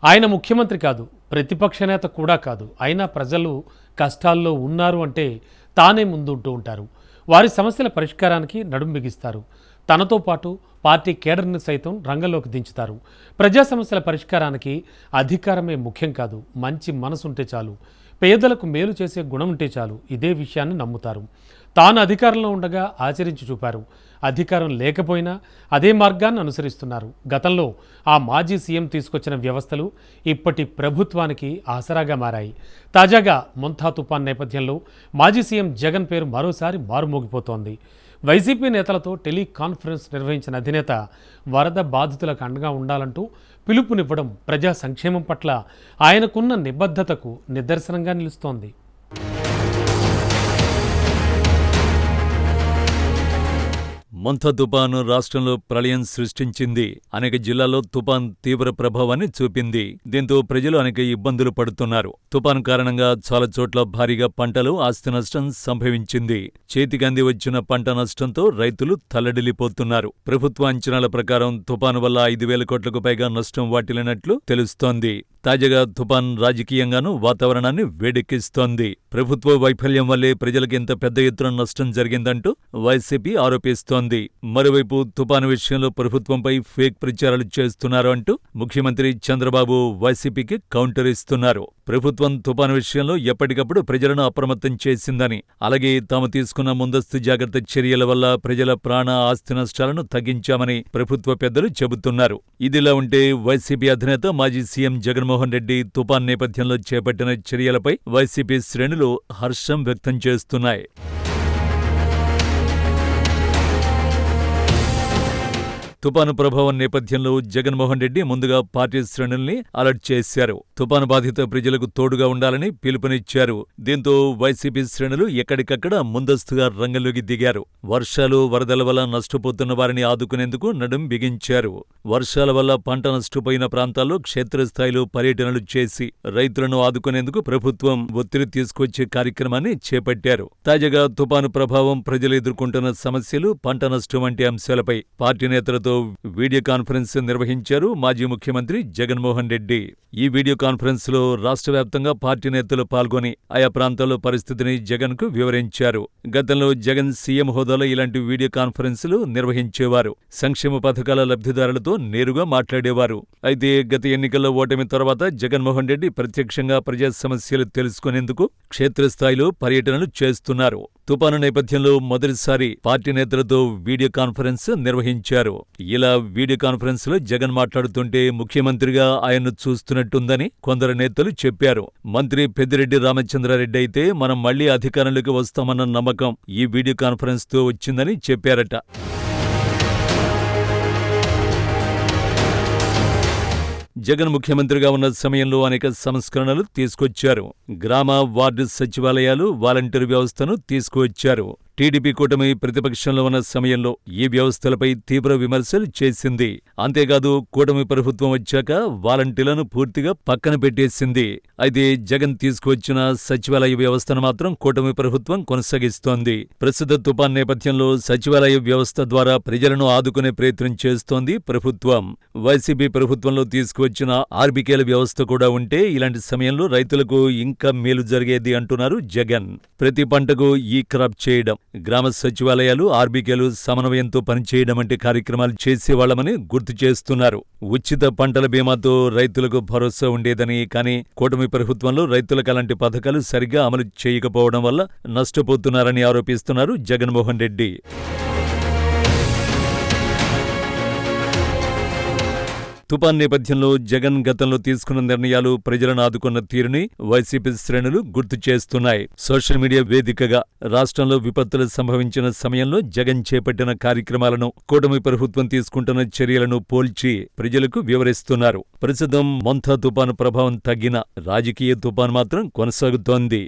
ఆయన ముఖ్యమంత్రి కాదు, ప్రతిపక్ష నేత కూడా కాదు. అయినా ప్రజలు కష్టాల్లో ఉన్నారు అంటే తానే ముందుంటూ ఉంటారు. వారి సమస్యల పరిష్కారానికి నడుం బిగిస్తారు. తనతో పాటు పార్టీ కేడర్ని సైతం రంగంలోకి దించుతారు. ప్రజా సమస్యల పరిష్కారానికి అధికారమే ముఖ్యం కాదు, మంచి మనసుంటే చాలు, పేదలకు మేలు చేసే గుణం ఉంటే చాలు. ఇదే విషయాన్ని నమ్ముతారు. తాను అధికారంలో ఉండగా ఆచరించి చూపారు. అధికారం లేకపోయినా అదే మార్గాన్ని అనుసరిస్తున్నారు. గతంలో ఆ మాజీ సీఎం తీసుకొచ్చిన వ్యవస్థలు ఇప్పటి ప్రభుత్వానికి ఆసరాగా మారాయి. తాజాగా మొంతా తుఫాన్ నేపథ్యంలో మాజీ సీఎం జగన్ పేరు మరోసారి మారుమోగిపోతోంది. వైసీపీ నేతలతో టెలికాన్ఫరెన్స్ నిర్వహించిన అధినేత వరద బాధితులకు అండగా ఉండాలంటూ పిలుపునివ్వడం ప్రజా సంక్షేమం పట్ల ఆయనకున్న నిబద్ధతకు నిదర్శనంగా నిలుస్తోంది. మొంతా తుపాను రాష్ట్రంలో ప్రళయం సృష్టించింది. అనేక జిల్లాల్లో తుపాన్ తీవ్ర ప్రభావాన్ని చూపింది. దీంతో ప్రజలు అనేక ఇబ్బందులు పడుతున్నారు. తుపాను కారణంగా చాలా చోట్ల భారీగా పంటలు, ఆస్తి నష్టం సంభవించింది. చేతికంది వచ్చిన పంట నష్టంతో రైతులు తల్లడిల్లిపోతున్నారు. ప్రభుత్వ అంచనాల ప్రకారం తుపాను వల్ల 5,000 కోట్లకు పైగా నష్టం వాటిల్లినట్లు తెలుస్తోంది. తాజాగా తుపాన్ రాజకీయంగానూ వాతావరణాన్ని వేడెక్కిస్తోంది. ప్రభుత్వ వైఫల్యం వల్లే ప్రజలకు ఇంత పెద్ద ఎత్తున నష్టం జరిగిందంటూ వైసీపీ ఆరోపిస్తోంది. మరోవైపు తుపాను విషయంలో ప్రభుత్వంపై ఫేక్ ప్రచారాలు చేస్తున్నారు అంటూ ముఖ్యమంత్రి చంద్రబాబు వైసీపీకి కౌంటర్ ఇస్తున్నారు. ప్రభుత్వం తుపాను విషయంలో ఎప్పటికప్పుడు ప్రజలను అప్రమత్తం చేసిందని, అలాగే తాము తీసుకున్న ముందస్తు జాగ్రత్త చర్యల వల్ల ప్రజల ప్రాణ, ఆస్తి నష్టాలను తగ్గించామని ప్రభుత్వ పెద్దలు చెబుతున్నారు. ఇదిలా ఉంటే వైసీపీ అధినేత మాజీ సీఎం జగన్మోహన్ రెడ్డి తుపాన్ నేపథ్యంలో చేపట్టిన చర్యలపై వైసీపీ శ్రేణులు హర్షం వ్యక్తం చేస్తున్నాయి. తుపాను ప్రభావం నేపథ్యంలో జగన్మోహన్ రెడ్డి ముందుగా పార్టీ శ్రేణుల్ని అలర్ట్ చేశారు. తుపాను బాధిత ప్రజలకు తోడుగా ఉండాలని పిలుపునిచ్చారు. దీంతో వైసీపీ శ్రేణులు ఎక్కడికక్కడ ముందస్తుగా రంగంలోకి దిగారు. వర్షాలు, వరదల వల్ల నష్టపోతున్న వారిని ఆదుకునేందుకు నడుం బిగించారు. వర్షాల వల్ల పంట నష్టపోయిన ప్రాంతాల్లో క్షేత్రస్థాయిలో పర్యటనలు చేసి రైతులను ఆదుకునేందుకు ప్రభుత్వం ఒత్తిడి తీసుకొచ్చే కార్యక్రమాన్ని చేపట్టారు. తాజాగా తుపాను ప్రభావం, ప్రజలు ఎదుర్కొంటున్న సమస్యలు, పంట నష్టం వంటి అంశాలపై పార్టీ నేతలతో వీడియో కాన్ఫరెన్స్ నిర్వహించారు మాజీ ముఖ్యమంత్రి జగన్మోహన్ రెడ్డి. ఈ వీడియో కాన్ఫరెన్స్ లో రాష్ట్ర వ్యాప్తంగా పార్టీ నేతలు పాల్గొని ఆయా ప్రాంతాల్లో పరిస్థితిని జగన్ కు వివరించారు. గతంలో జగన్ సీఎం హోదాలో ఇలాంటి వీడియో కాన్ఫరెన్సులు నిర్వహించేవారు. సంక్షేమ పథకాల లబ్ధిదారులతో నేరుగా మాట్లాడేవారు. అయితే గత ఎన్నికల్లో ఓటమి తర్వాత జగన్మోహన్ రెడ్డి ప్రత్యక్షంగా ప్రజా సమస్యలు తెలుసుకునేందుకు క్షేత్రస్థాయిలో పర్యటనలు చేస్తున్నారు. తుపాను నేపథ్యంలో మొదటిసారి పార్టీ నేతలతో వీడియో కాన్ఫరెన్స్ నిర్వహించారు. ఇలా వీడియో కాన్ఫరెన్స్ లో జగన్ మాట్లాడుతుంటే ముఖ్యమంత్రిగా ఆయన్ను చూస్తున్నట్టుందని కొందరు నేతలు చెప్పారు. మంత్రి పెద్దిరెడ్డి రామచంద్రారెడ్డి అయితే మనం మళ్లీ అధికారంలోకి వస్తామన్న నమ్మకం ఈ వీడియో కాన్ఫరెన్స్ తో వచ్చిందని చెప్పారట. జగన్ ముఖ్యమంత్రిగా ఉన్న సమయంలో అనేక సంస్కరణలు తీసుకొచ్చారు. గ్రామ, వార్డు సచివాలయాలు, వాలంటీర్ వ్యవస్థను తీసుకువచ్చారు. టీడీపీ కూటమి ప్రతిపక్షంలో ఉన్న సమయంలో ఈ వ్యవస్థలపై తీవ్ర విమర్శలు చేసింది. అంతేకాదు కూటమి ప్రభుత్వం వచ్చాక వాలంటీర్లను పూర్తిగా పక్కన పెట్టేసింది. అయితే జగన్ తీసుకువచ్చిన సచివాలయ వ్యవస్థను మాత్రం కూటమి ప్రభుత్వం కొనసాగిస్తోంది. ప్రస్తుత తుపాన్ నేపథ్యంలో సచివాలయ వ్యవస్థ ద్వారా ప్రజలను ఆదుకునే ప్రయత్నం చేస్తోంది ప్రభుత్వం. వైసీపీ ప్రభుత్వంలో తీసుకువచ్చిన ఆర్బీకేల వ్యవస్థ కూడా ఉంటే ఇలాంటి సమయంలో రైతులకు ఇంకా మేలు జరిగేది అంటున్నారు జగన్. ప్రతి పంటకు ఈ క్రాప్ చేయడం, గ్రామ సచివాలయాలు, ఆర్బీకేలు సమన్వయంతో పనిచేయడం వంటి కార్యక్రమాలు చేసేవాళ్లమని గుర్తు చేస్తున్నారు. ఉచిత పంటల బీమాతో రైతులకు భరోసా ఉండేదని, కానీ కూటమి ప్రభుత్వంలో రైతులకు అలాంటి పథకాలు సరిగ్గా అమలు చేయకపోవడం వల్ల నష్టపోతున్నారని ఆరోపిస్తున్నారు జగన్మోహన్ రెడ్డి. తుపాన్ నేపథ్యంలో జగన్ గతంలో తీసుకున్న నిర్ణయాలు, ప్రజలను ఆదుకున్న తీరుని వైసీపీ శ్రేణులు గుర్తు చేస్తున్నాయి. సోషల్ మీడియా వేదికగా రాష్ట్రంలో విపత్తులు సంభవించిన సమయంలో జగన్ చేపట్టిన కార్యక్రమాలను, కూటమి ప్రభుత్వం తీసుకుంటున్న చర్యలను పోల్చి ప్రజలకు వివరిస్తున్నారు. ప్రస్తుతం మొంతా తుపాను ప్రభావం తగ్గిన రాజకీయ తుపాను మాత్రం కొనసాగుతోంది.